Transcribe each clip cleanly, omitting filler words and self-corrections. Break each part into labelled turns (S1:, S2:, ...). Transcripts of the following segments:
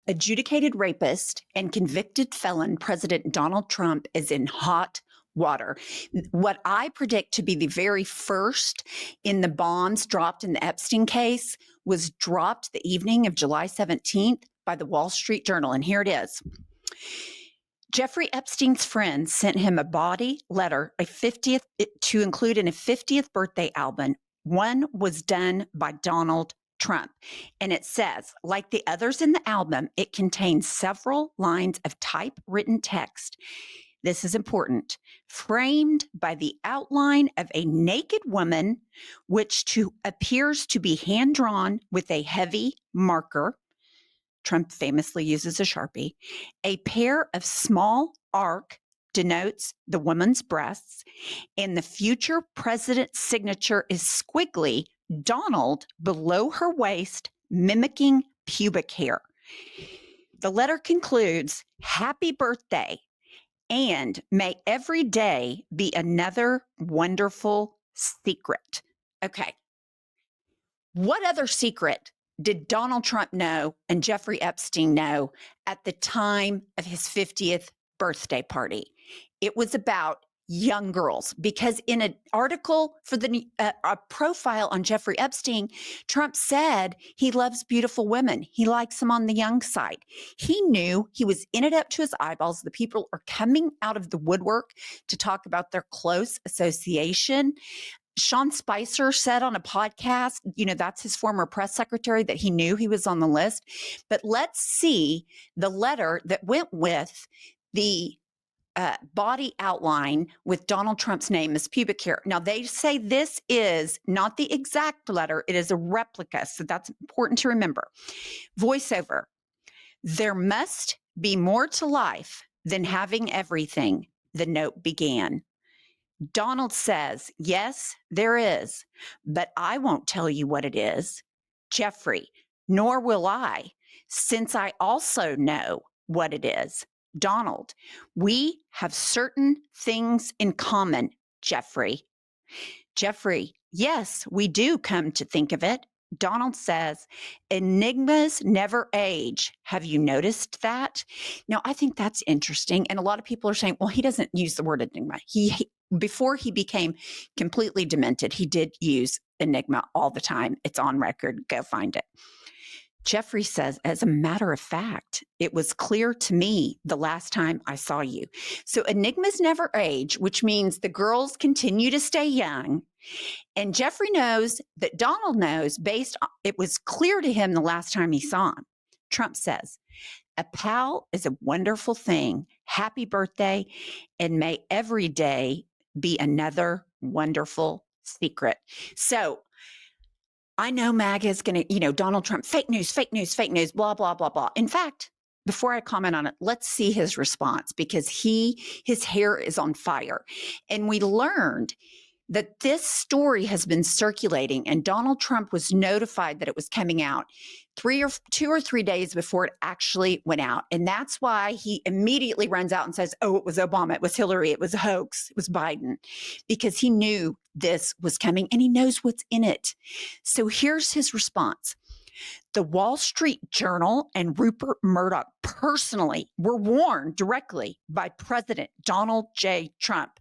S1: Adjudicated rapist and convicted felon President Donald Trump is in hot water. What I predict to be the very first in the bombs dropped in the Epstein case was dropped the evening of July 17th by the Wall Street Journal. And here it is. Jeffrey Epstein's friends sent him a body letter, a 50th to include in a 50th birthday album. One was done by Donald Trump. And it says, like the others in the album, it contains several lines of typewritten text. This is important, framed by the outline of a naked woman, which appears to be hand-drawn with a heavy marker. Trump famously uses a Sharpie. A pair of small arc denotes the woman's breasts, and the future president's signature is squiggly, Donald, below her waist, mimicking pubic hair. The letter concludes, "Happy birthday, and may every day be another wonderful secret." Okay. What other secret did Donald Trump know and Jeffrey Epstein know at the time of his 50th birthday party? It was about young girls, because in an article for a profile on Jeffrey Epstein, Trump said he loves beautiful women. He likes them on the young side. He knew he was in it up to his eyeballs. The people are coming out of the woodwork to talk about their close association. Sean Spicer said on a podcast, that's his former press secretary, that he knew he was on the list. But let's see the letter that went with the body outline with Donald Trump's name as pubic hair. Now, they say this is not the exact letter. It is a replica. So that's important to remember. Voiceover. "There must be more to life than having everything," the note began. Donald says, "Yes, there is, but I won't tell you what it is. Jeffrey, nor will I, since I also know what it is. Donald, we have certain things in common, Jeffrey." Jeffrey, "Yes, we do, come to think of it." Donald says, "Enigmas never age. Have you noticed that?" Now, I think that's interesting. And a lot of people are saying, well, he doesn't use the word enigma. Before he became completely demented, he did use enigma all the time. It's on record. Go find it. Jeffrey says, "As a matter of fact, it was clear to me the last time I saw you." So enigmas never age, which means the girls continue to stay young. And Jeffrey knows that Donald knows it was clear to him the last time he saw him. Trump says, "A pal is a wonderful thing. Happy birthday, and may every day be another wonderful secret." So I know MAGA is going to, Donald Trump, fake news, blah, blah, blah, blah. In fact, before I comment on it, let's see his response, because his hair is on fire. And we learned that this story has been circulating, and Donald Trump was notified that it was coming out 2 or 3 days before it actually went out. And that's why he immediately runs out and says, "Oh, it was Obama, it was Hillary, it was a hoax, it was Biden," because he knew this was coming and he knows what's in it. So here's his response. "The Wall Street Journal and Rupert Murdoch personally were warned directly by President Donald J. Trump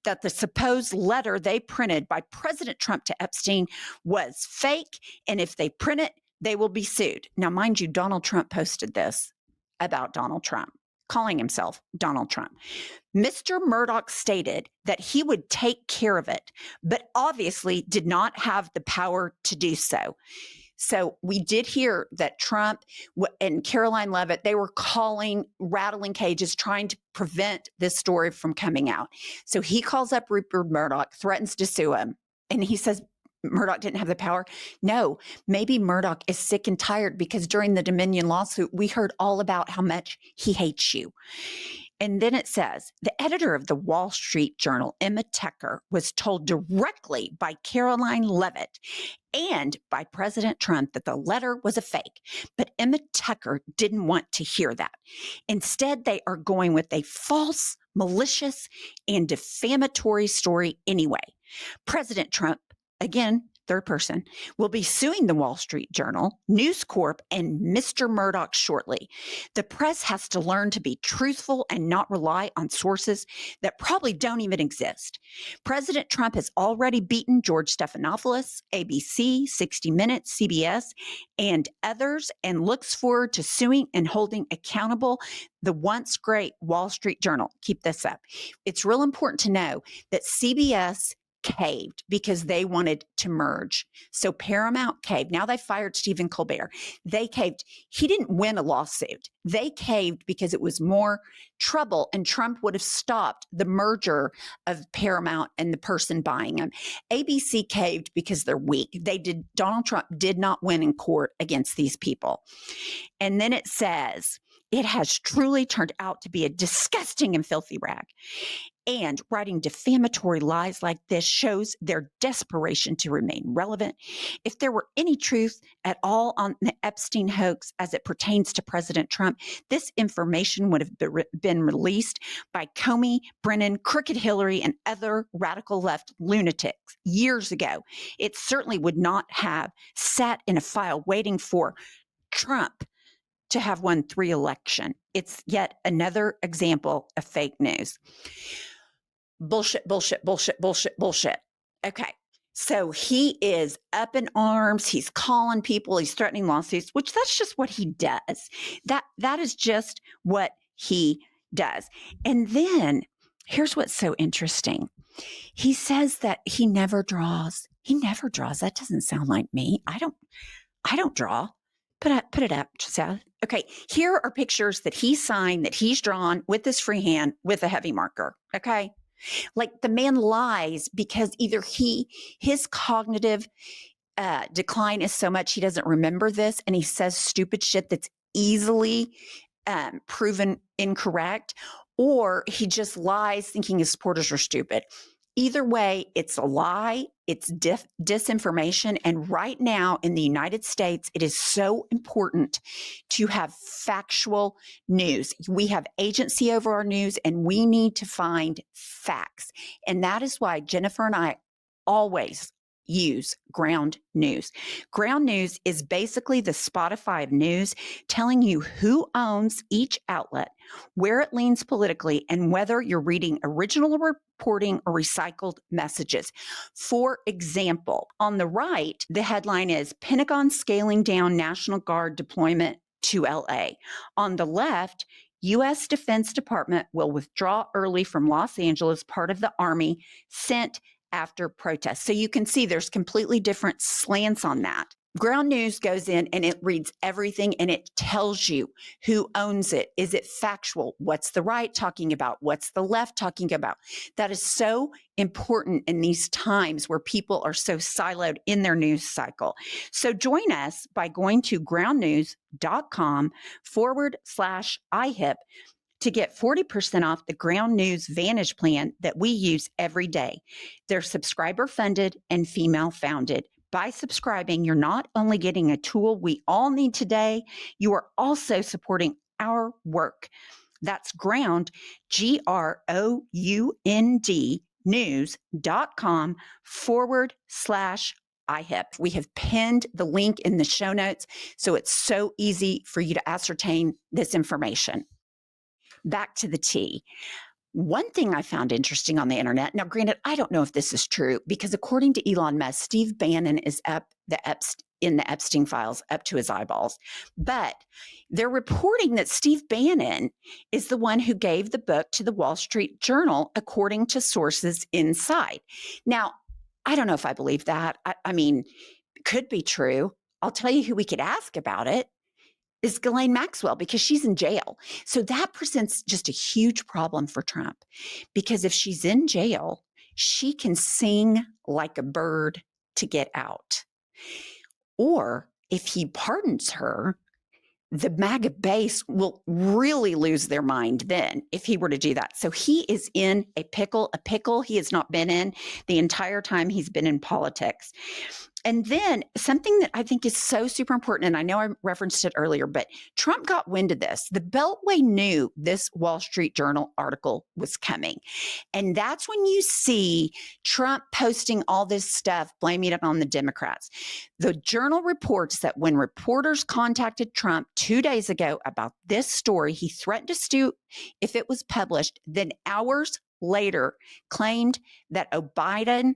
S1: that the supposed letter they printed by President Trump to Epstein was fake, and if they print it, they will be sued." Now, mind you, Donald Trump posted this about Donald Trump, calling himself Donald Trump. "Mr. Murdoch stated that he would take care of it, but obviously did not have the power to do so." So we did hear that Trump and Caroline Leavitt, they were rattling cages, trying to prevent this story from coming out. So he calls up Rupert Murdoch, threatens to sue him. And he says Murdoch didn't have the power. No, maybe Murdoch is sick and tired, because during the Dominion lawsuit, we heard all about how much he hates you. And then it says, the editor of the Wall Street Journal, Emma Tucker, was told directly by Caroline Leavitt and by President Trump that the letter was a fake. But Emma Tucker didn't want to hear that. Instead, they are going with a false, malicious, and defamatory story anyway. President Trump, again, third person, will be suing the Wall Street Journal, News Corp, and Mr. Murdoch shortly. The press has to learn to be truthful and not rely on sources that probably don't even exist. President Trump has already beaten George Stephanopoulos, ABC, 60 Minutes, CBS, and others, and looks forward to suing and holding accountable the once great Wall Street Journal. Keep this up. It's real important to know that CBS caved because they wanted to merge. So Paramount caved. Now they fired Stephen Colbert. They caved. He didn't win a lawsuit. They caved because it was more trouble, and Trump would have stopped the merger of Paramount and the person buying them. ABC caved because they're weak. Donald Trump did not win in court against these people. And then it says, it has truly turned out to be a disgusting and filthy rag. And writing defamatory lies like this shows their desperation to remain relevant. If there were any truth at all on the Epstein hoax as it pertains to President Trump, this information would have been released by Comey, Brennan, Crooked Hillary, and other radical left lunatics years ago. It certainly would not have sat in a file waiting for Trump to have won 3 elections. It's yet another example of fake news. Bullshit, bullshit, bullshit, bullshit, bullshit. Okay. So he is up in arms. He's calling people. He's threatening lawsuits, which that's just what he does. That is just what he does. And then here's what's so interesting. He says that he never draws. He never draws. That doesn't sound like me. I don't draw. Put it up, Seth. Okay. Here are pictures that he signed, that he's drawn with his free hand with a heavy marker. Okay. Like the man lies because either his cognitive decline is so much he doesn't remember this, and he says stupid shit that's easily proven incorrect, or he just lies thinking his supporters are stupid. Either way, it's a lie, it's disinformation. And right now in the United States, it is so important to have factual news. We have agency over our news, and we need to find facts. And that is why Jennifer and I always use Ground News. Ground News is basically the Spotify of news, telling you who owns each outlet, where it leans politically, and whether you're reading original reporting or recycled messages. For example, on the right, the headline is Pentagon scaling down National Guard deployment to LA. On the left, U.S. Defense Department will withdraw early from Los Angeles, part of the Army sent after protests. So you can see there's completely different slants on that. Ground News goes in and it reads everything, and it tells you who owns it. Is it factual? What's the right talking about? What's the left talking about? That is so important in these times where people are so siloed in their news cycle. So join us by going to groundnews.com/IHIP to get 40% off the Ground News Vantage plan that we use every day. They're subscriber funded and female founded. By subscribing, you're not only getting a tool we all need today, you are also supporting our work. That's Ground, GROUND, news.com/IHIP. We have pinned the link in the show notes, so it's so easy for you to ascertain this information. Back to the tea. One thing I found interesting on the internet, now granted, I don't know if this is true, because according to Elon Musk, Steve Bannon is in the Epstein files up to his eyeballs. But they're reporting that Steve Bannon is the one who gave the book to the Wall Street Journal, according to sources inside. Now, I don't know if I believe that. I mean, it could be true. I'll tell you who we could ask about it. Is Ghislaine Maxwell, because she's in jail. So that presents just a huge problem for Trump, because if she's in jail, she can sing like a bird to get out. Or if he pardons her, the MAGA base will really lose their mind then if he were to do that. So he is in a pickle he has not been in the entire time he's been in politics. And then something that I think is so super important, and I know I referenced it earlier, but Trump got wind of this. The Beltway knew this Wall Street Journal article was coming. And that's when you see Trump posting all this stuff, blaming it on the Democrats. The Journal reports that when reporters contacted Trump 2 days ago about this story, he threatened to sue if it was published, then hours later claimed that Obama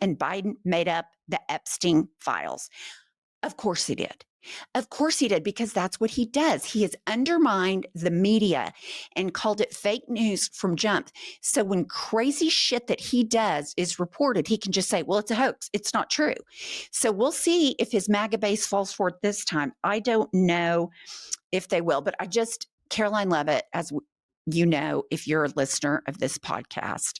S1: and Biden made up the Epstein files. Of course he did. Of course he did, because that's what he does. He has undermined the media and called it fake news from jump. So when crazy shit that he does is reported, he can just say, well, it's a hoax. It's not true. So we'll see if his MAGA base falls for it this time. I don't know if they will, but Caroline Leavitt, as you know, if you're a listener of this podcast,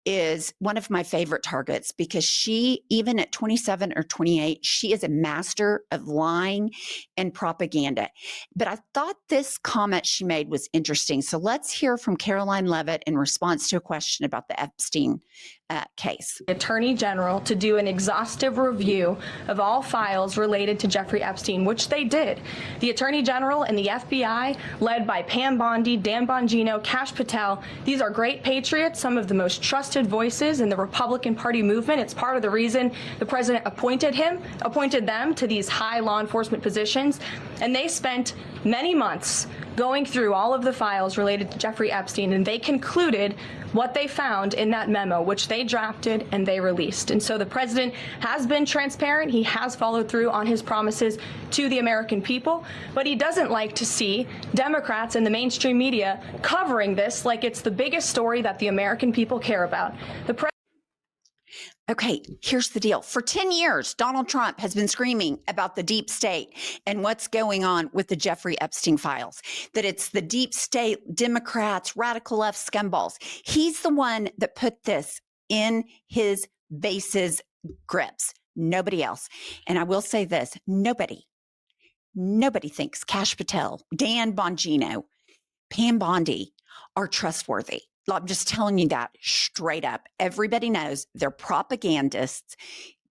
S1: is one of my favorite targets, because she, even at 27 or 28, she is a master of lying and propaganda. But I thought this comment she made was interesting. So let's hear from Caroline Leavitt in response to a question about the Epstein case.
S2: Attorney General to do an exhaustive review of all files related to Jeffrey Epstein, which they did. The Attorney General and the FBI, led by Pam Bondi, Dan Bongino, Kash Patel, these are great patriots, some of the most trusted voices in the Republican Party movement. It's part of the reason the president appointed them to these high law enforcement positions, and they spent many months going through all of the files related to Jeffrey Epstein, and they concluded what they found in that memo, which they drafted and they released. And so the president has been transparent. He has followed through on his promises to the American people, but he doesn't like to see Democrats and the mainstream media covering this like it's the biggest story that the American people care about.
S1: Okay, here's the deal. For 10 years, Donald Trump has been screaming about the deep state and what's going on with the Jeffrey Epstein files, that it's the deep state, Democrats, radical left scumballs. He's the one that put this in his base's grips, nobody else. And I will say this, nobody thinks Kash Patel, Dan Bongino, Pam Bondi are trustworthy. I'm just telling you that straight up. Everybody knows they're propagandists.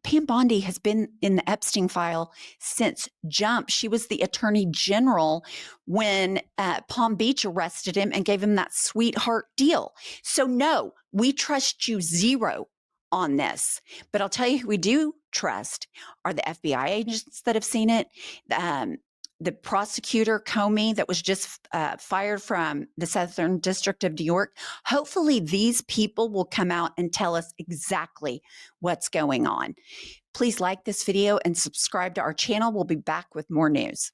S1: Pam Bondi has been in the Epstein file since jump. She was the attorney general when Palm Beach arrested him and gave him that sweetheart deal. So no, we trust you zero on this. But I'll tell you who we do trust are the FBI agents that have seen it. The prosecutor, Comey, that was just fired from the Southern District of New York. Hopefully these people will come out and tell us exactly what's going on. Please like this video and subscribe to our channel. We'll be back with more news.